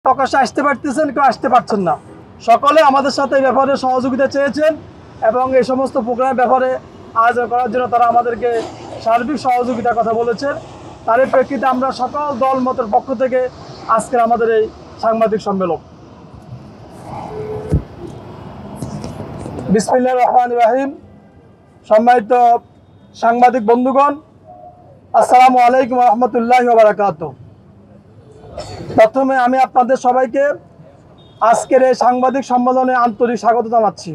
প্রকাশ্যে আসতে পারতেছেন, কেউ আসতে পারছেন না। সকলে আমাদের সাথে এই ব্যাপারে সহযোগিতা চেয়েছেন এবং এই সমস্ত প্রোগ্রামের ব্যাপারে আয়োজন করার জন্য তারা আমাদেরকে সার্বিক সহযোগিতার কথা বলেছেন। তারই প্রেক্ষিতে আমরা সকল দল মতের পক্ষ থেকে আজকের আমাদের এই সাংবাদিক সম্মেলন। বিসমিল্লাহির রহমানির রহিম। সম্মানিত সাংবাদিক বন্ধুগণ, আসসালামু আলাইকুম ওয়া রাহমাতুল্লাহি ওয়া বারাকাতুহু। প্রথমে আমি আপনাদের সবাইকে আজকের এই সাংবাদিক সম্মেলনে আন্তরিক স্বাগত জানাচ্ছি।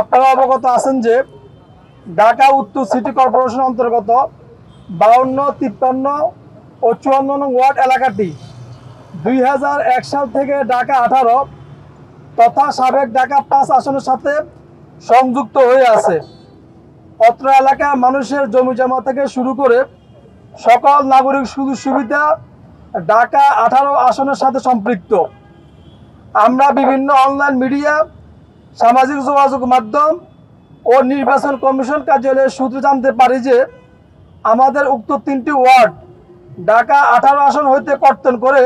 আপনারা অবগত আছেন যে ঢাকা উত্তর সিটি কর্পোরেশন অন্তর্গত 52, 53 ও 54 নং ওয়ার্ড এলাকাটি 2001 সাল থেকে ঢাকা 18 তথা সাবেক ঢাকা 5 আসনের সাথে সংযুক্ত হয়ে আছে। অত্র এলাকার মানুষের জমি জমা থেকে শুরু করে সকল নাগরিক সুযোগ সুবিধা ঢাকা 18 আসনের সাথে সম্পৃক্ত। আমরা বিভিন্ন অনলাইন মিডিয়া, সামাজিক যোগাযোগ মাধ্যম ও নির্বাচন কমিশন কার্যালয়ের সূত্রে জানতে পারি যে আমাদের উক্ত 3টি ওয়ার্ড ঢাকা 18 আসন হইতে কর্তন করে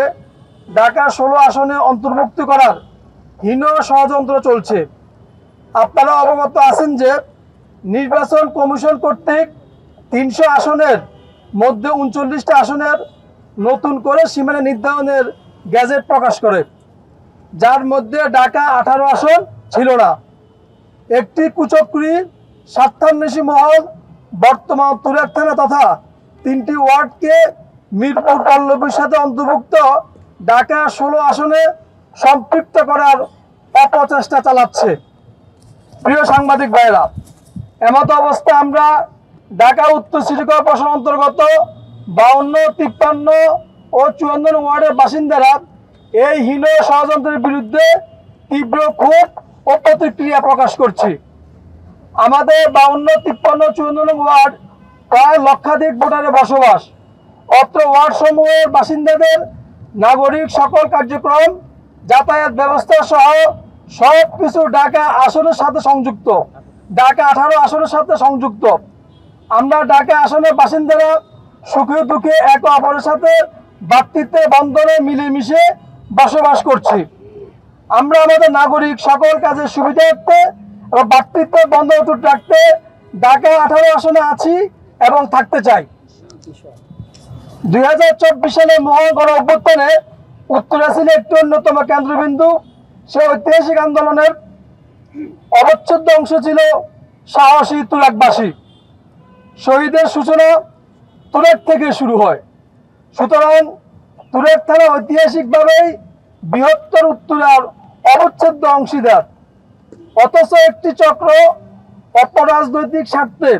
ঢাকা 16 আসনে অন্তর্ভুক্ত করার হীন ষড়যন্ত্র চলছে। আপনারা অবগত আছেন যে নির্বাচন কমিশন কর্তৃক 300 আসনের মধ্যে 39টা আসনের নতুন করে সীমানা নির্ধারণের গ্যাজেট প্রকাশ করে, যার মধ্যে ঢাকা 18 আসন ছিল না। একটি কুচক্রী স্বার্থান্বেষী মহল বর্তমান তুরাগ থানা তথা 3টি ওয়ার্ডকে মিরপুর পল্লবীর সাথে অন্তর্ভুক্ত ঢাকা 16 আসনে সম্পৃক্ত করার অপচেষ্টা চালাচ্ছে। প্রিয় সাংবাদিক ভাইরা, এমত অবস্থায় আমরা ঢাকা উত্তর সিটি কর্পোরেশন অন্তর্গত 52, 53 ও 54 ওয়ার্ডের বাসিন্দারা এই হীন ষড়যন্ত্রের বিরুদ্ধে তীব্র ক্ষোভ ও প্রতিক্রিয়া প্রকাশ করছি। আমাদের 52, 53, 54 ওয়ার্ড প্রায় লক্ষাধিক ভোটারের বসবাস। অত্র ওয়ার্ড সমূহের বাসিন্দাদের নাগরিক সকল কার্যক্রম, যাতায়াত ব্যবস্থা সহ সব কিছু ঢাকা আসনের সাথে সংযুক্ত, ঢাকা 18 আসনের সাথে সংযুক্ত। আমরা ঢাকা আসনের বাসিন্দারা সুখে দুঃখে একে অপরের সাথে ভ্রাতৃত্বে বন্ধনে মিলেমিশে বসবাস করছি। আমরা আমাদের নাগরিক সকল কাজের সুবিধার্থে এবং ভ্রাতৃত্ব বন্ধন অটুট রাখতে ঢাকা 18 আসনে আছি এবং থাকতে চাই। 2024 সালে মহান গণ অভ্যুত্থানে উত্তরা ছিল একটি অন্যতম কেন্দ্রবিন্দু। সে ঐতিহাসিক আন্দোলনের অবিচ্ছেদ্য অংশ ছিল সাহসী তুরাগবাসী। শহীদের সূচনা তুরাগ থেকে শুরু হয়। সুতরাং তুরাগ থানা ঐতিহাসিকভাবেই বৃহত্তর উত্তরার অবিচ্ছেদ্য অংশীদার। অথচ একটি চক্র অপরাজনৈতিক স্বার্থে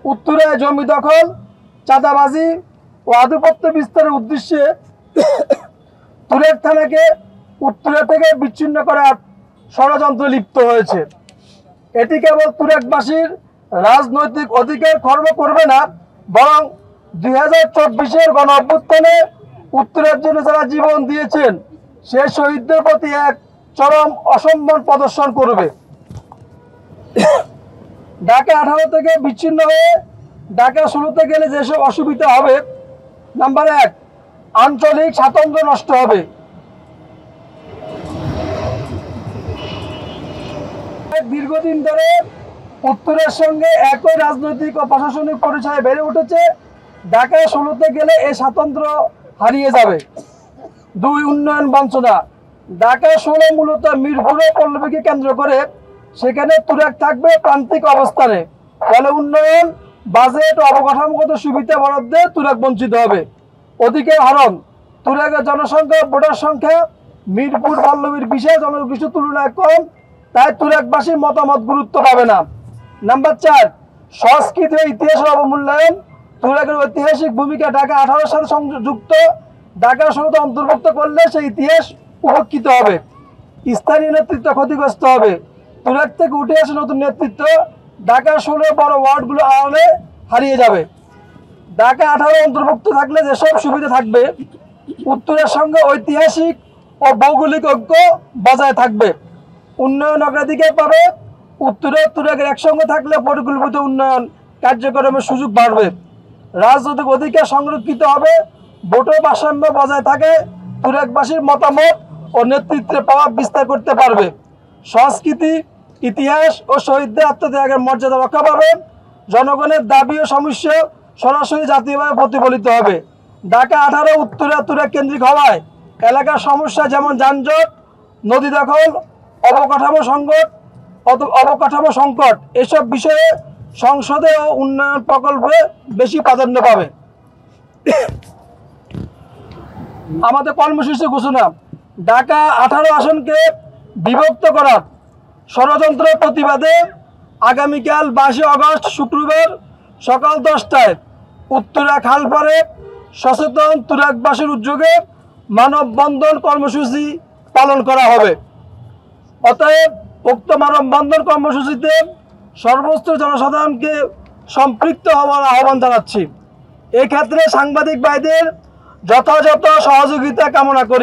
উত্তরায় জমি দখল, চাঁদাবাজি ও আধিপত্য বিস্তারের উদ্দেশ্যে তুরাগ থানাকে উত্তরা থেকে বিচ্ছিন্ন করার ষড়যন্ত্রে লিপ্ত হয়েছে। এটি কেবল তুরাগবাসীর রাজনৈতিক অধিকার খর্ব করবে না, বরং 2024-এর গণ অভ্যুত্থানে উত্তরের জন্য যারা জীবন দিয়েছেন সে শহীদদের প্রতি এক চরম অসম্মান প্রদর্শন করবে। ঢাকা 18 থেকে বিচ্ছিন্ন হয়ে ঢাকা 16-তে গেলে যেসব অসুবিধা হবে: নাম্বার 1, আঞ্চলিক স্বাতন্ত্র্য নষ্ট হবে। দীর্ঘদিন ধরে উত্তরের সঙ্গে একই রাজনৈতিক ও প্রশাসনিক পরিচয় বেড়ে উঠেছে। ঢাকা 16-তে গেলে এই স্বাতন্ত্র্য হারিয়ে যাবে। 2, উন্নয়ন বঞ্চনা। ঢাকা 16 মূলত মিরপুর ও পল্লবীকে কেন্দ্র করে, সেখানে তুরাগ থাকবে প্রান্তিক অবস্থানে। ফলে উন্নয়ন, বাজেট ও অবকাঠামোগত সুবিধা বরাদ্দে তুরাগ বঞ্চিত হবে। অধিকার হরণ। তুরাগের জনসংখ্যা, ভোটার সংখ্যা মিরপুর পল্লবীর বিশেষ জনগোষ্ঠীর তুলনায় কম, তাই তুরাগবাসীর মতামত গুরুত্ব পাবে না। নাম্বার 4, সংস্কৃতি ও ইতিহাসের অবমূল্যায়ন। তুরাগের ঐতিহাসিক ভূমিকা ঢাকা 18 সাথে সংযুক্ত। ঢাকা 16-তে অন্তর্ভুক্ত করলে সেই ইতিহাস উপেক্ষিত হবে। স্থানীয় নেতৃত্ব ক্ষতিগ্রস্ত হবে। তুরাগ থেকে উঠে আসে নতুন নেতৃত্ব। ঢাকা 16 বড় ওয়ার্ডগুলো আড়ালে হারিয়ে যাবে। ঢাকা 18 অন্তর্ভুক্ত থাকলে যেসব সুবিধা থাকবে, উত্তরের সঙ্গে ঐতিহাসিক ও ভৌগোলিক ঐক্য বজায় থাকবে। উন্নয়ন অগ্রাধিকার পাবে। উত্তরের তুরাগের একসঙ্গে থাকলে পরিকল্পিত উন্নয়ন কার্যক্রমের সুযোগ বাড়বে। রাজনৈতিক অধিকার সংরক্ষিত হবে। ভোটের ভারসাম্য বজায় থাকে। তুরাগবাসীর মতামত ও নেতৃত্বের প্রভাব বিস্তার করতে পারবে। সংস্কৃতি, ইতিহাস ও শহীদদের আত্মত্যাগের মর্যাদা রক্ষা পাবে। জনগণের দাবি ও সমস্যা সরাসরি জাতীয়ভাবে প্রতিফলিত হবে। ঢাকা 18 উত্তরা তুরাগ কেন্দ্রিক হওয়ায় এলাকার সমস্যা যেমন যানজট, নদী দখল, অবকাঠামো সংকট এসব বিষয়ে সংসদে ও উন্নয়ন প্রকল্পে বেশি প্রাধান্য পাবে। আমাদের কর্মসূচি ঘোষণা: ঢাকা 18 আসনকে বিভক্ত করার ষড়যন্ত্র প্রতিবাদে আগামীকাল 22 আগস্ট শুক্রবার সকাল 10টায় উত্তরা খালপাড়ে সচেতন তুরাগবাসীর উদ্যোগে মানববন্ধন কর্মসূচি পালন করা হবে। অতএব উক্ত মানববন্ধন কর্মসূচিতে সর্বস্ত জনসাধারণকে সম্পৃক্ত হওয়ার আহ্বান জানাচ্ছি। এক্ষেত্রে সাংবাদিক ভাইদের যথাযথ সহযোগিতা কামনা করি।